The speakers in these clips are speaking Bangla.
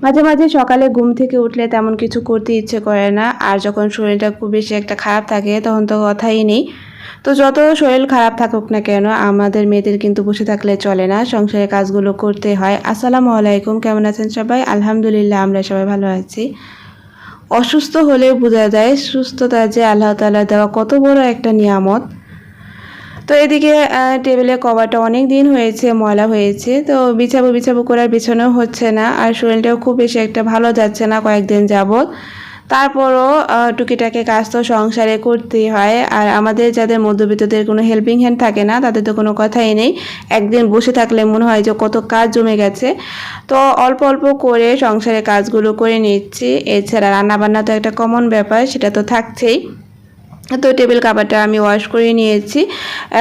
মাঝে মাঝে সকালে ঘুম থেকে উঠলে তেমন কিছু করতে ইচ্ছে করে না, আর যখন শরীরটা খুব বেশি একটা খারাপ থাকে তখন তো কথাই নেই। তো যত শরীর খারাপ থাকুক না কেন, আমাদের মেয়েদের কিন্তু বসে থাকলে চলে না, সংসারের কাজগুলো করতে হয়। আসসালামু আলাইকুম, কেমন আছেন সবাই? আলহামদুলিল্লাহ, আমরা সবাই ভালো আছি। অসুস্থ হলে বোঝা যায় সুস্থতা যে আল্লাহ তাআলা দেওয়া কত বড় একটা নিয়ামত। তো এদিকে টেবিলের কভারটা অনেক দিন হয়েছে ময়লা হয়েছে, তো বিছাবো বিছাবো করার বিছানাও হচ্ছে না, আর শরীরটাও খুব বেশি একটা ভালো যাচ্ছে না কয়েকদিন যাবৎ। তারপরও টুকিটাকি কাজ তো সংসারে করতেই হয়, আর আমাদের যাদের মধ্যবিত্তদের কোনো হেল্পিং হ্যান্ড থাকে না তাদের তো কোনো কথাই নেই। একদিন বসে থাকলে মনে হয় যে কত কাজ জমে গেছে। তো অল্প অল্প করে সংসারের কাজগুলো করে নিচ্ছি। এছাড়া রান্নাবান্না তো একটা কমন ব্যাপার, সেটা তো থাকছেই। তো টেবিল কাভারটা আমি ওয়াশ করে নিয়েছি,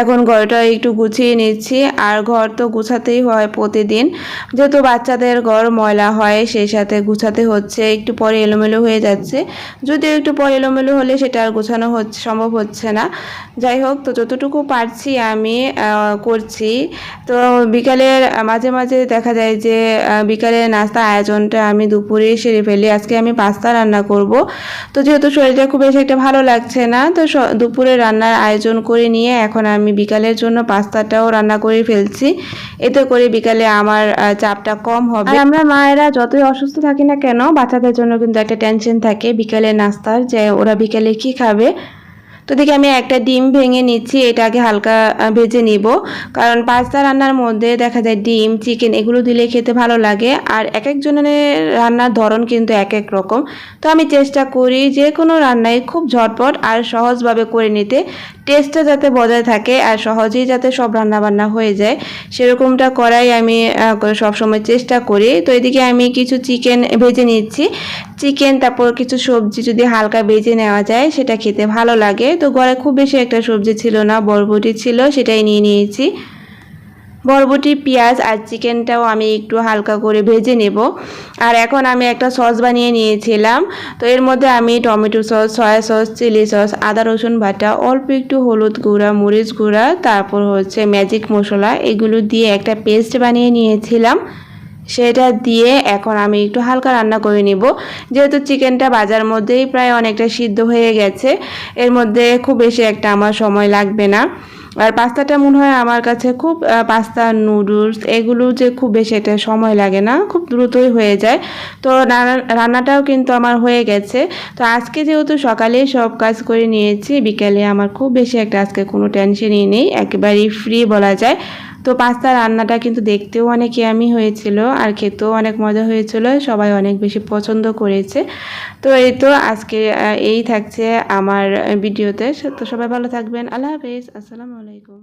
এখন ঘরটা একটু গুছিয়ে নিচ্ছি। আর ঘর তো গুছাতেই হয় প্রতিদিন, যেহেতু বাচ্চাদের ঘর ময়লা হয় সেই সাথে গুছাতে হচ্ছে। একটু পরে এলোমেলো হয়ে যাচ্ছে, যদিও একটু পরে এলোমেলো হলে সেটা আর গোছানো হচ্ছে সম্ভব হচ্ছে না। যাই হোক, তো যতটুকু পারছি আমি করছি। তো বিকালের মাঝে মাঝে দেখা যায় যে বিকালের নাস্তা আয়োজনটা আমি দুপুরে সেরে ফেলি। আজকে আমি পাস্তা রান্না করব। তো যেহেতু শরীরটা খুব বেশি একটা ভালো লাগছে না, তো দুপুরে রান্নার আয়োজন করে নিয়ে এখন আমি বিকালের জন্য পাস্তাটাও রান্না করে ফেলছি। এতে করে বিকালে আমার চাপটা কম হবে। আর আমরা মায়েরা যতই অসুস্থ থাকি না কেন, বাচ্চাদের জন্য কিন্তু একটা টেনশন থাকে বিকালের নাস্তার, যে ওরা বিকালে কি খাবে। তো দেখি আমি একটা ডিম ভেঙে নিচ্ছি, এটা আগে হালকা ভেজে নিব। কারণ পাস্তা রান্নার মধ্যে দেখা যায় ডিম চিকেন এগুলো দিলে খেতে ভালো লাগে, আর এক একজনের রান্নার ধরন কিন্তু এক এক রকম। তো আমি চেষ্টা করি যে কোনো রান্নাই খুব ঝটপট আর সহজভাবে করে নিতে, টেস্টটা যাতে বজায় থাকে আর সহজেই যাতে সব রান্নাবান্না হয়ে যায় সেরকমটা করাই আমি সবসময় চেষ্টা করি। তো এদিকে আমি কিছু চিকেন ভেজে নিচ্ছি। চিকেন তারপর কিছু সবজি যদি হালকা ভেজে নেওয়া যায় সেটা খেতে ভালো লাগে। তো ঘরে খুব বেশি একটা সবজি ছিল না, বরবটি ছিল, সেটাই নিয়ে নিয়েছি। বরবটি পেঁয়াজ আর চিকেনটাও আমি একটু হালকা করে ভেজে নেব। আর এখন আমি একটা সস বানিয়ে নিয়েছিলাম। তো এর মধ্যে আমি tomato sauce, soya sauce, chilli sauce, আদা রসুন বাটা, অল্প একটু হলুদ গুঁড়া, মরিচ গুঁড়া, তারপর হচ্ছে ম্যাজিক মশলা, এগুলো দিয়ে একটা পেস্ট বানিয়ে নিয়েছিলাম। সেটা দিয়ে এখন আমি একটু হালকা রান্না করে নিব। যেহেতু চিকেনটা ভাজার মধ্যেই প্রায় অনেকটা সিদ্ধ হয়ে গেছে, এর মধ্যে খুব বেশি একটা আমার সময় লাগবে না। আর পাস্তাটা মনে হয় আমার কাছে খুব পাস্তা নুডলস এগুলো যে খুব বেশি একটা সময় লাগে না, খুব দ্রুতই হয়ে যায়। তো রান্নাটাও কিন্তু আমার হয়ে গেছে। তো আজকে যেহেতু সকালেই সব কাজ করে নিয়েছি, বিকেলে আমার খুব বেশি একটা আজকে কোনো টেনশনই নেই, একেবারেই ফ্রি বলা যায়। তো পাস্তা রান্নাটা কিন্তু দেখতেও অনেক ইয়ামি হয়েছিল আর খেতেও অনেক মজা হয়েছিল, সবাই অনেক বেশি পছন্দ করেছে। তো এই তো আজকে এই থাকছে আমার ভিডিওতে। তো সবাই ভালো থাকবেন, আল্লাহ হাফেজ, আসসালামু আলাইকুম।